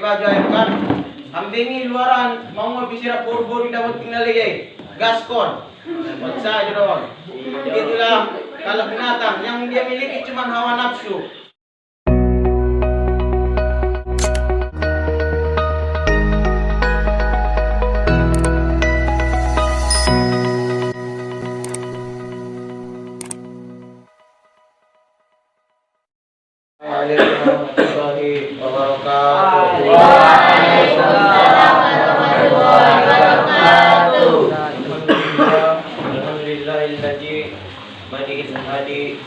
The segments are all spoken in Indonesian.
baju ayam kan. Ambingi luaran mau bisira bor-bor dapat tinggal lagi. Gaskon. Paksa aja dong. Itulah kalau binatang yang dia miliki cuma hawa nafsu. Waalaikumsalam warahmatullahi wabarakatuh. Waalaikumsalam warahmatullahi wabarakatuh. Alhamdulillahilladzi badi'il hadi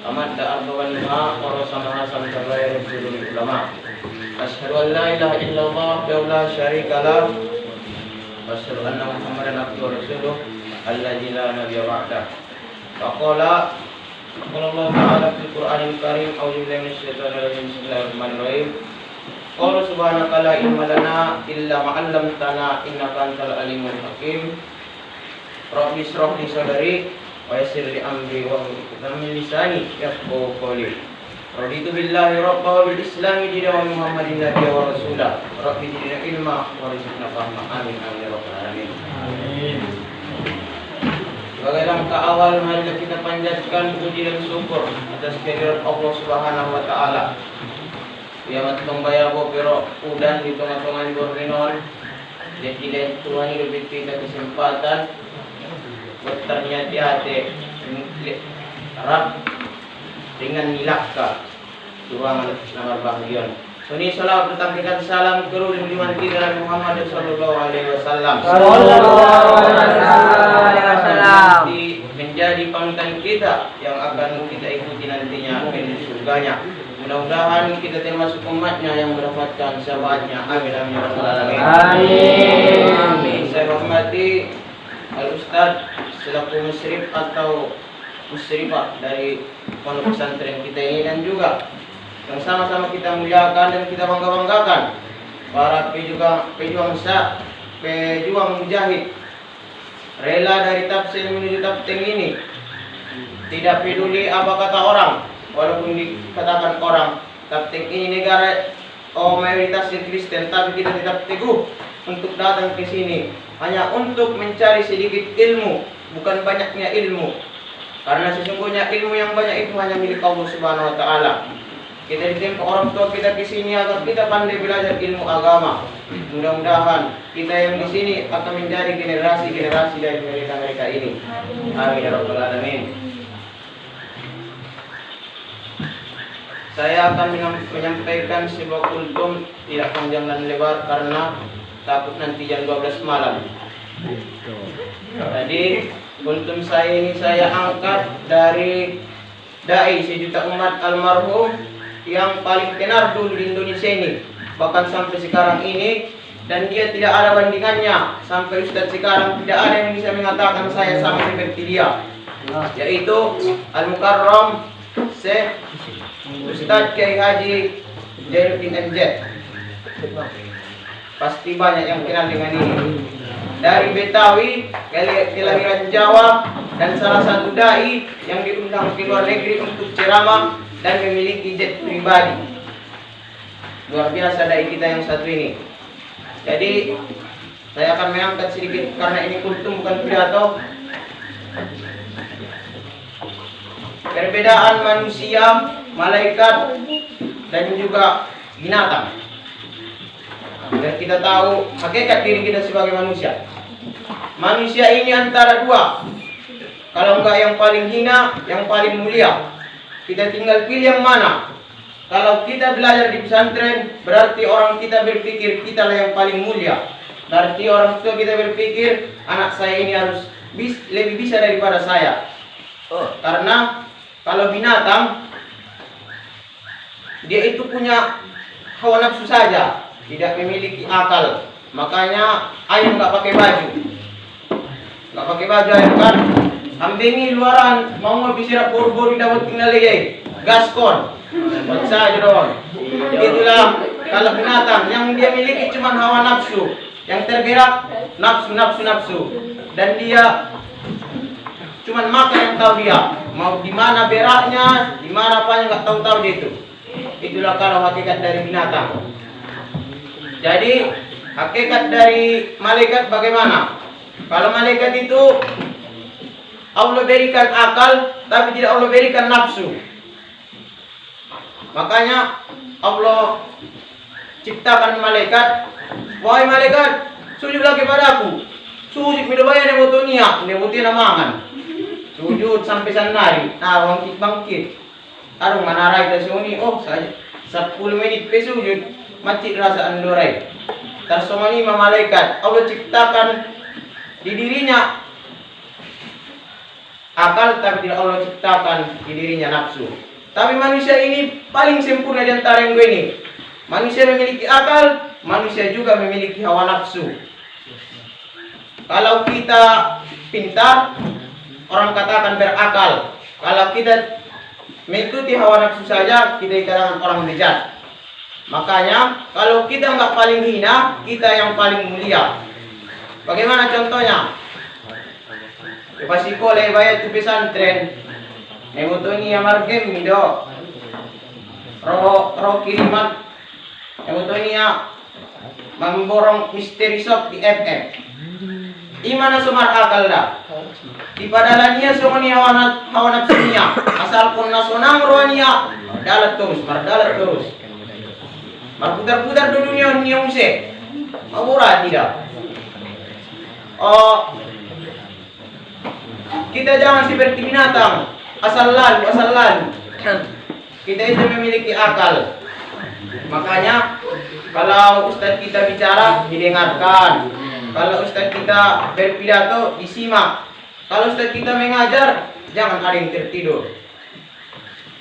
amadda ardawan ma wa rasamaha samsabaya rasulul ulama. Asyhadu an la ilaha illallah wa la syarika lah. Asyhadu anna Muhammadan abduhu wa rasuluh alladzi la nabiyya ba'dah. Faqala Allah Ta'ala fil Qur'anil Karim, a'udzu billahi minasyaitonir rajim. Bismillahirrahmanirrahim. Qala subhanaka la ilma lana illa ma 'allamtana innaka antal alimul hakim. Rabbi shrah li sadri wa yassir li amri wa hlul min lisani yafqahu qawli. Raditu billahi rabban wa bil islami dinan wa Muhammadin nabiyyan wa rasulah. Rabbi zidna ilma wa rizqna fahma. Amin amin ya rabbal alamin. Amin. Sebagai langkah awal, mari kita panjatkan puji dan syukur atas kehadirat Allah Subhanahu wa Ta'ala. Kiamat pembaya bopero udan di tengah-tengah borrinon. Jadi Tuhan lebih kita kesempatan berternyati hati Arab dengan nilakka ruangan nomor bahagian. Suni salam bertampilkan salam kerul liman kita Muhammad sallallahu alaihi wasallam. Menjadi panutan kita yang akan kita ikuti nantinya di surganya. Mudah-mudahan kita termasuk umatnya yang mendapatkan syafaatnya. Amin amin ya rabbal alamin. Amin. Saya hormati Al-Ustaz selaku musyrif atau musyrifah dari pondok pesantren kita ini, dan juga yang sama-sama kita muliakan dan kita bangga-banggakan para pejuang mujahid rela dari tafsir menuju tafsir ini. Tidak peduli apa kata orang, walaupun dikatakan orang tafsir ini negara mayoritasnya Kristen, tapi kita tetap teguh untuk datang ke sini hanya untuk mencari sedikit ilmu, bukan banyaknya ilmu. Karena sesungguhnya ilmu yang banyak itu hanya milik Allah Subhanahu wa Ta'ala. Kita ditimpa orang tua kita di sini agar kita pandai belajar ilmu agama. Mudah-mudahan kita yang di sini akan menjadi generasi-generasi dari mereka ini. Amin ya rabbal alamin. Saya akan menyampaikan sebuah kultum tidak panjang dan lebar karena takut nanti jam 12 malam. Tadi kultum saya ini saya angkat dari dai sejuta umat almarhum yang paling tenar dulu di Indonesia ini, bahkan sampai sekarang ini, dan dia tidak ada bandingannya. Sampai Ustadz sekarang tidak ada yang bisa mengatakan saya sama seperti dia, yaitu Al-Mukarram Syekh Ustadz Kiai Haji Jainuddin MZ. Pasti banyak yang kenal dengan ini. Dari Betawi, kelahiran Jawa, dan salah satu dai yang diundang ke luar negeri untuk ceramah dan memiliki jet pribadi. Luar biasa dai kita yang satu ini. Jadi saya akan mengangkat sedikit karena ini kultum bukan pidato. Perbedaan manusia, malaikat, dan juga binatang. Dan kita tahu hakikat diri kita sebagai manusia. Manusia ini antara dua. Kalau enggak yang paling hina, yang paling mulia. Kita tinggal pilih yang mana. Kalau kita belajar di pesantren, berarti orang kita berpikir kita lah yang paling mulia. Berarti orang tua kita berpikir anak saya ini harus lebih bisa daripada saya. Karena kalau binatang, dia itu punya hawa nafsu saja, tidak memiliki akal. Makanya ayam nggak pakai baju, ayam kan. Ambingi luaran mau bisira bor-bor dapat tinggal lagi. Gaskon. Paksa aja dong. Itulah kalau binatang yang dia miliki cuma hawa nafsu, yang tergerak nafsu. Dan dia cuma makan yang tahu dia. Mau di mana beraknya, di mana apanya nggak tahu dia itu. Itulah kalau hakikat dari binatang. Jadi hakikat dari malaikat bagaimana? Kalau malaikat itu Allah berikan akal, tapi tidak Allah berikan nafsu. Makanya Allah ciptakan malaikat. Wahai malaikat, sujudlah kepadaku. Sujud midobaya nebotonia, nebotia namangan. Sujud sampai sanari. Nah, bangkit. Arung manarai tasuni. Oh, saja 10 menit pe sujud. Mati rasa andorai. Tarsomani malaikat. Allah ciptakan di dirinya akal, tapi tidak Allah ciptakan di dirinya nafsu. Tapi manusia ini paling sempurna di antara yang dua ini. Manusia memiliki akal, manusia juga memiliki hawa nafsu. Kalau kita pintar, orang katakan berakal. Kalau kita mengikuti hawa nafsu saja, kita dikatakan orang bejat. Makanya kalau kita nggak paling hina, kita yang paling mulia. Bagaimana contohnya? Pasiko lebay tu pesantren. Nebutoni amargem mido. Ro kiriman. Nebutoni memborong misteri shop di FM. Imana sumar akal dah. Di padalania sumoni hawa nafsunya. Asal pun nasonang rohania dalat terus, mardalat terus. Berputar-putar di dunia use. Murah tidak. Oh, kita jangan seperti binatang, asal lalu. Kita itu memiliki akal. Makanya kalau ustadz kita bicara didengarkan. Kalau ustadz kita berpidato disimak. Kalau ustadz kita mengajar jangan ada yang tertidur.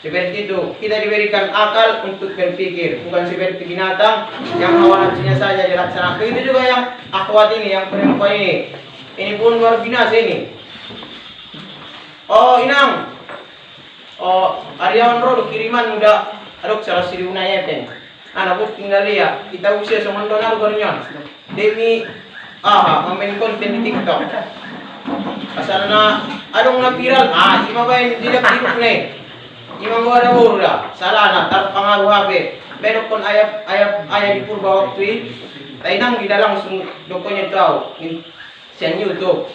Seperti itu, kita diberikan akal untuk berpikir, bukan seperti binatang yang hawa nafsunya saja dilaksanakan. Itu juga yang akhwat ini, yang perempuan ini. Ini pun luar biasa ini. Oh, inang. Oh, Aryawan Rodo kiriman udah aduk salah siriuna yepeng. Anak buk tinggal lihat, kita usia sama donor gornyon. Demi main konten di TikTok. Asalnya adong na viral, ima ba yung tidak nih. Imam gua ada urula, salah na terpengaruh HP. Benok pun ayah di purba waktu ini. Tainang di dalam dokonya tahu. Sian YouTube.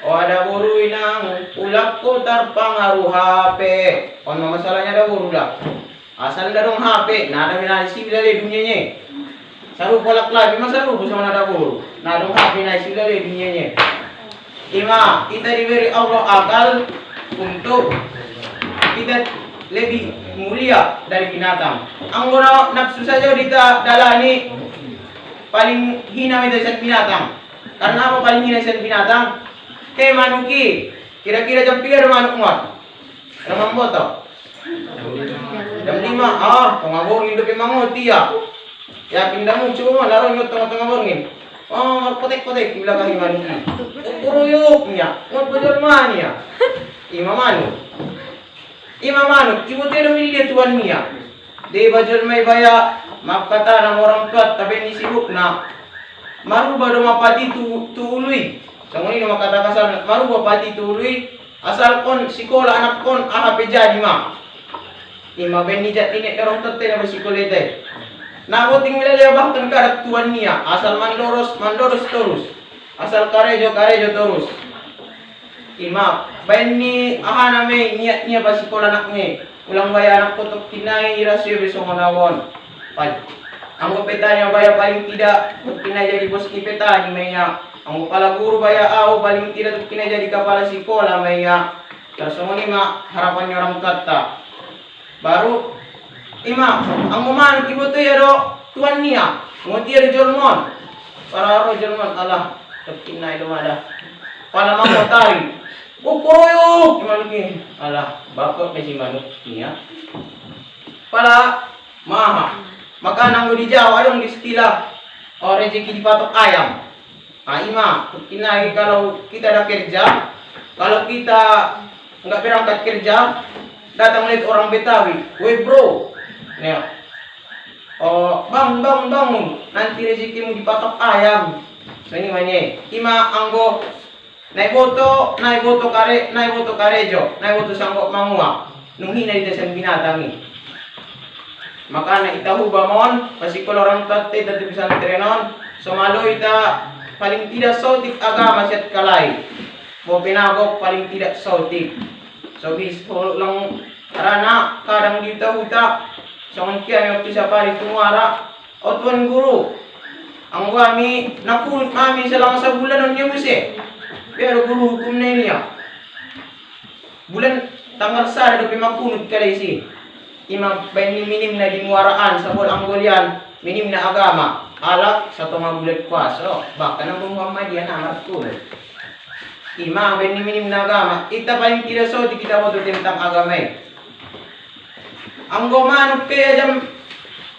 Oh ada buru inang, ulakku terpengaruh HP. Oh masalahnya ada urula. Asal ada dong HP, nah ada minasi dari dunianya. Saru polak lagi, masa lu sama ada buru. Nah dong HP minasi dari dunianya. Ima, kita diberi Allah akal untuk kita lebih mulia dari binatang. Anggora nafsu saja kita dalani paling hina dari binatang. Karena apa paling hina dari binatang? Kayak manuki. Kira-kira jam 3 manuk muat. Ramang boto. Jam 5, pengabur hidup emang ya. Yakin damu cuma laro ngot tengah-tengah borngin. Oh, potek-potek di belakang manuki. Kuruyuknya, ngot bojol mania. Imam Manuk, ibu tidak milih tuan Mia. Di bajul may baya, maaf kata ng orang tua, tapi ni sibuk na. Maru baru mapati tuului. Sanguni na makata kasal, maru mapati tuului. Asal kon sikola anak kon ahape jadi ma. Ima benijat ini orang tua na bersikola ite. Nakoting milaya bahkan karat tuan Mia. Asal mandoros terus. Asal karejo terus. Ima, bayan ni name niya pa sikola anak ni. Ulang baya anak ko tok tinay irasyo besong manawon. Ang petanya baya paling tidak tok tinay jadi bos ni petani maya. Ang kepala guru baya paling tidak tok tinay jadi kepala sikola maya. Kasong ni ma harapannya orang kata. Baru ima, ang uman ibu tu yaro tuan niya. Ngotir Jormon. Para ro Jormon Allah tok tinay lumada. Pala mamotari. Kukuroyo, gimana nih? Alah, bakal masih manuk niya. Pala maha. Maka nang di Jawa dong di istilah rezeki dipatok ayam. Ima, kinai kalau kita ada kerja, kalau kita nggak berangkat kerja, datang lihat orang Betawi, woi bro, nih, bang, nanti rezekimu dipatok ayam. So ini mana? Ima anggo naik boto karejo, naik boto sanggok mangua, nung hina di desa binatang ni. Maka na itahu bamon pasikol orang tate dati pesantrenon somalo ita paling tidak sautik agama siat kalai. Bo pinagok paling tidak sautik. So bisul lang arana kadang dita huta songon kia waktu sapari tumuara otuan guru. Ang kami nakunut mami selama sebulan on muse. Pero guru hukum na niya. Bulan tanggal sada do pimakunut kalay si. Imam minim na dimuaraan sa bol Anggolian, minim na agama. Alak sa mga bulat kwaso. Baka na Muhammadian amat ko. Imam minim na agama. Ita paling tidak so di kita mo tentang agama. Ang gomanok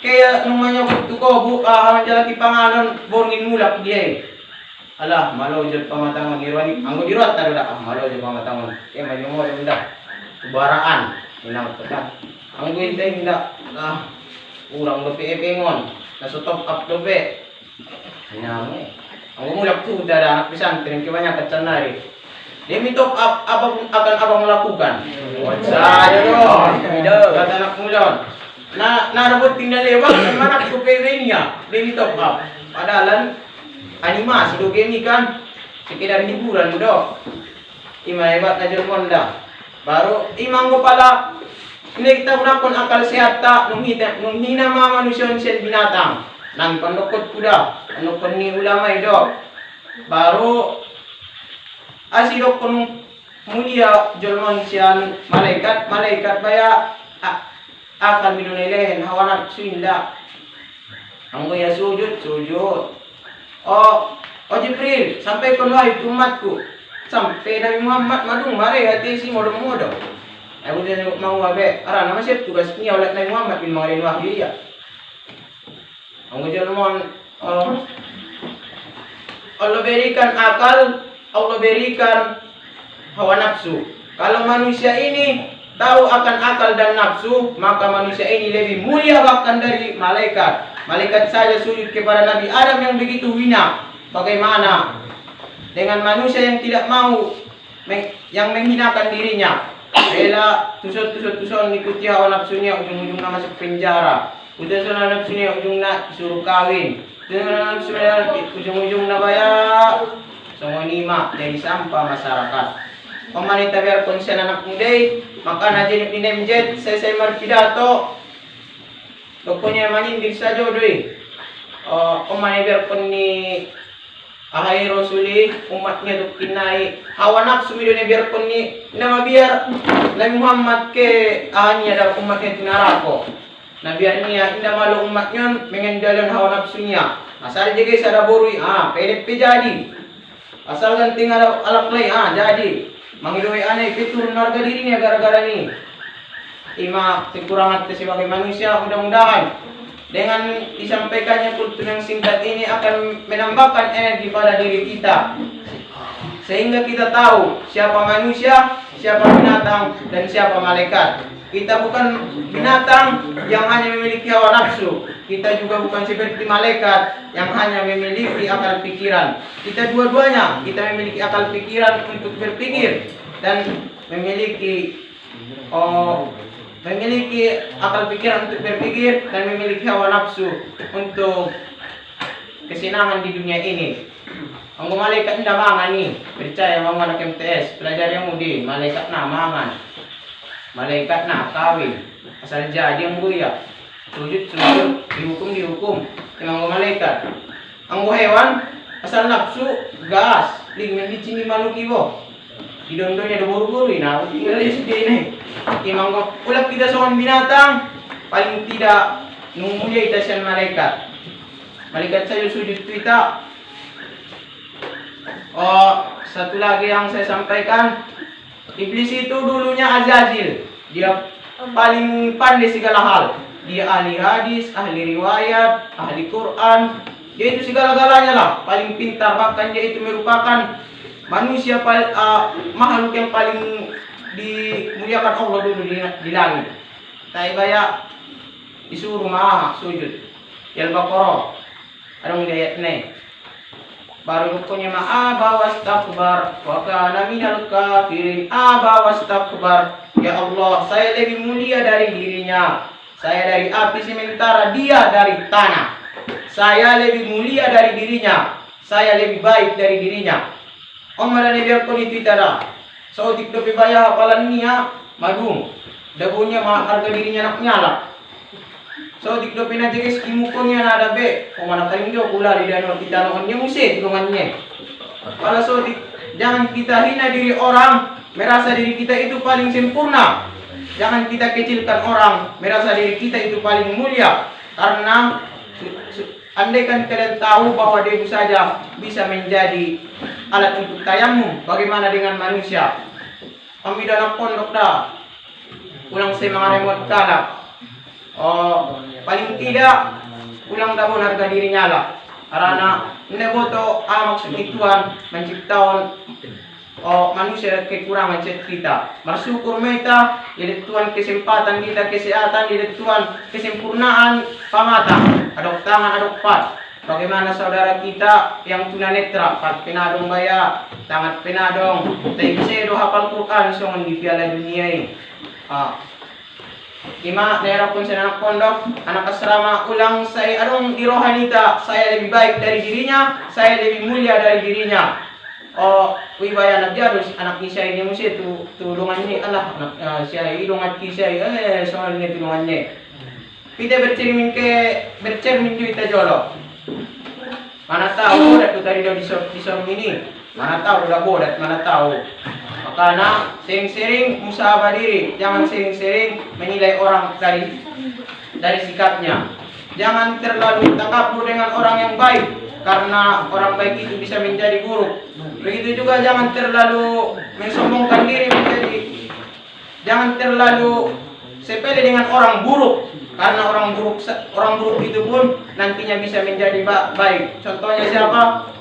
kaya nung manyo ko jalaki panganon borngin mulak dia. Alah, malo jud pamatangon irwani. Ang dirat taro da malo jud pamatangon. Kaya may mo nda. Baraan inang tekan. Ang guinte nda urang do pengon. Nasutop up do pe. Inang ang mulak tu da anak pisan tren banyak kacanari. Demi top up apa akan abang lakukan. Saya do. Kata anak mulon. Narabot tinggal lewat mana ko pewenya demi top up. Padahal animasi do game kan sekedar hiburan do. Ima hebat na Monda. Baru imang ko pala ini kita gunakan akal sehat tak nung hina mga manusia sel binatang. Nang pandokot kuda, ano ni ulama do. Baru asidok kun mulia jolmon sian malaikat baya akal minunilehen hawa nafsu inda. Ang ya sujud. Oh Jibril, sampai kon wahai umatku. Sampai Nabi Muhammad madung mare hati si modo-modo. Aku dia mau abe, ara nama siap tugasnya oleh Nabi Muhammad bin Marin wahyu ya. Ang jolmon Allah berikan akal, Allah berikan hawa nafsu. Kalau manusia ini tahu akan akal dan nafsu, maka manusia ini lebih mulia bahkan dari malaikat. Malaikat saja sujud kepada Nabi Adam yang begitu hina. Bagaimana dengan manusia yang tidak mau, yang menghinakan dirinya, rela tusuk ikuti hawa nafsunya, ujung-ujungnya masuk penjara. Udah hawa nafsunya ujungnya disuruh kawin. Hawa nafsunya ujung-ujungnya bayar. Semua nima jadi sampah masyarakat. Pemerintah biar konsen anak muda, maka najin inemjet saya marpidato. Pokoknya manindil saja doi. Pemerintah biar koni ahai rasuli umatnya tuh kinai hawa nafsu midone biar koni nama biar Nabi Muhammad ke ahanya dalam umatnya tinarako. Nah biar niya indah malu umatnya mengendalikan hawa nafsunya. Asal jaga sada borui PDP jadi. Asal kan tinggal alak lain jadi. Mangidoi aneh fitur harga dirinya gara-gara ini. Ima kekurangan sebagai manusia mudah-mudahan dengan disampaikannya kultur yang singkat ini akan menambahkan energi pada diri kita. Sehingga kita tahu siapa manusia, siapa binatang, dan siapa malaikat. Kita bukan binatang yang hanya memiliki hawa nafsu. Kita juga bukan seperti malaikat yang hanya memiliki akal pikiran. Kita dua-duanya, kita memiliki akal pikiran untuk berpikir dan memiliki akal pikiran untuk berpikir dan memiliki hawa nafsu untuk kesenangan di dunia ini. Ang malaikat nda mangan ni, percaya mga anak MTS, pelajar yang mudi, malaikat na mangan. Malaikat na kawin. Asal jadi ang buya. Sujud, dihukum. Ang malaikat. Ang hewan, asal nafsu, gas. Ling di sini malu kibo. Idondonya ada buru-buru nah, tinggal sedih nih. Imang ulap kita seorang binatang, paling tidak nunggunya kita sian malaikat. Malaikat saya sujud kita. Satu lagi yang saya sampaikan, iblis itu dulunya Azazil. Dia paling pandai segala hal. Dia ahli hadis, ahli riwayat, ahli Quran. Dia itu segala-galanya lah, paling pintar. Bahkan dia itu merupakan manusia makhluk yang paling dimuliakan Allah dulu di langit. Taibaya disuruh sujud. Al-Baqarah. Ada ayat ini. Baru hukumnya aba wastakbar wa kana minal kafirin. Aba wastakbar. Ya Allah, saya lebih mulia dari dirinya. Saya dari api sementara dia dari tanah. Saya lebih mulia dari dirinya. Saya lebih baik dari dirinya. Om ada biar ko dito itara. So tikdo pibaya hapalan niya madung. Dagunya harga dirinya nak nyala. So tikdo pinajigis imuko niya na dabe. Kung mana kaling do pula di danau kita noon niya musit tulungannya. Para so jangan kita hina diri orang, merasa diri kita itu paling sempurna. Jangan kita kecilkan orang, merasa diri kita itu paling mulia. Karena andai kan kalian tahu bahwa debu saja bisa menjadi alat untuk tayamum, bagaimana dengan manusia? Kami dalam pondok dah, ulang saya mengaremot kalap. Oh, paling tidak ulang tahun harga dirinya lah. Karena neboto maksud Tuhan menciptakan manusia kekurangan kita. Bersyukur kita, jadi Tuhan kesempatan kita, kesehatan, jadi Tuhan kesempurnaan pamata, adok tangan, adok pat. Bagaimana saudara kita yang tunanetra, pat penadong baya, tangan penadong, tapi bisa do hafal Quran songon di Piala Dunia ini. Lima daerah pun saya anak pondok, anak asrama ulang saya adong di rohanita, saya lebih baik dari dirinya, saya lebih mulia dari dirinya. Oh, wibaya anak jarus, anak kisah ini mesti tulungannya Allah, anak saya ilungan kisah, soalnya tulungannya. Kita bercermin kita jolo. Mana tahu dah tu tadi dah disom ini, mana tahu dah bodat, mana tahu. Makanya sering-sering musabah diri, jangan sering-sering menilai orang dari sikapnya. Jangan terlalu takabur dengan orang yang baik, karena orang baik itu bisa menjadi buruk. Begitu juga jangan terlalu mensombongkan diri jangan terlalu sepele dengan orang buruk, karena orang buruk itu pun nantinya bisa menjadi baik. Contohnya siapa?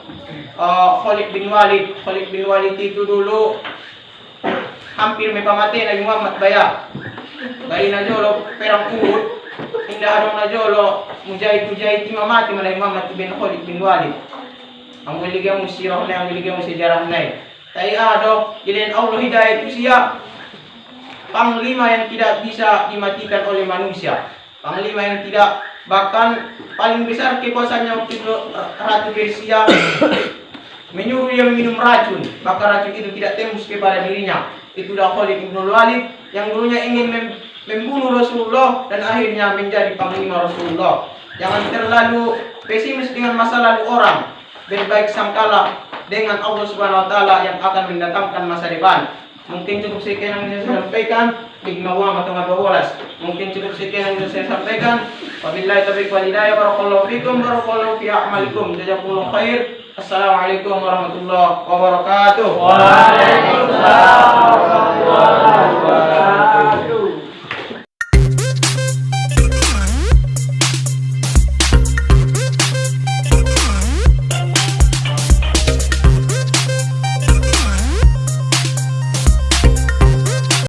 Khalid bin Walid itu dulu hampir mepamati na Muhammad baya. Bayi na jolo perang Uhud, indah adong na jolo mujahid mamati malay Muhammad bin Khalid bin Walid. Ang wiligyan mo sirah na, ang wiligyan mo sejarah na. Tayo jadiin Allah hidayah itu siya. Panglima yang tidak bisa dimatikan oleh manusia. Panglima yang tidak, bahkan paling besar kekuasaannya waktu itu Ratu Persia menyuruh dia minum racun, maka racun itu tidak tembus kepada dirinya. Itulah Khalid bin Walid yang dulunya ingin membunuh Rasulullah dan akhirnya menjadi panglima Rasulullah. Jangan terlalu pesimis dengan masa lalu orang. Berbaik sangkalah dengan Allah Subhanahu wa taala yang akan mendatangkan masa depan. Mungkin cukup sekian yang bisa saya sampaikan. Hikmah atau 12. Mungkin cukup sekian yang bisa saya sampaikan. Wabillahi taufiq wal hidayah. Barakallahu fikum, barakallahu fi a'malikum. Jazakumullahu khair. Assalamualaikum warahmatullahi wabarakatuh. Waalaikumsalam.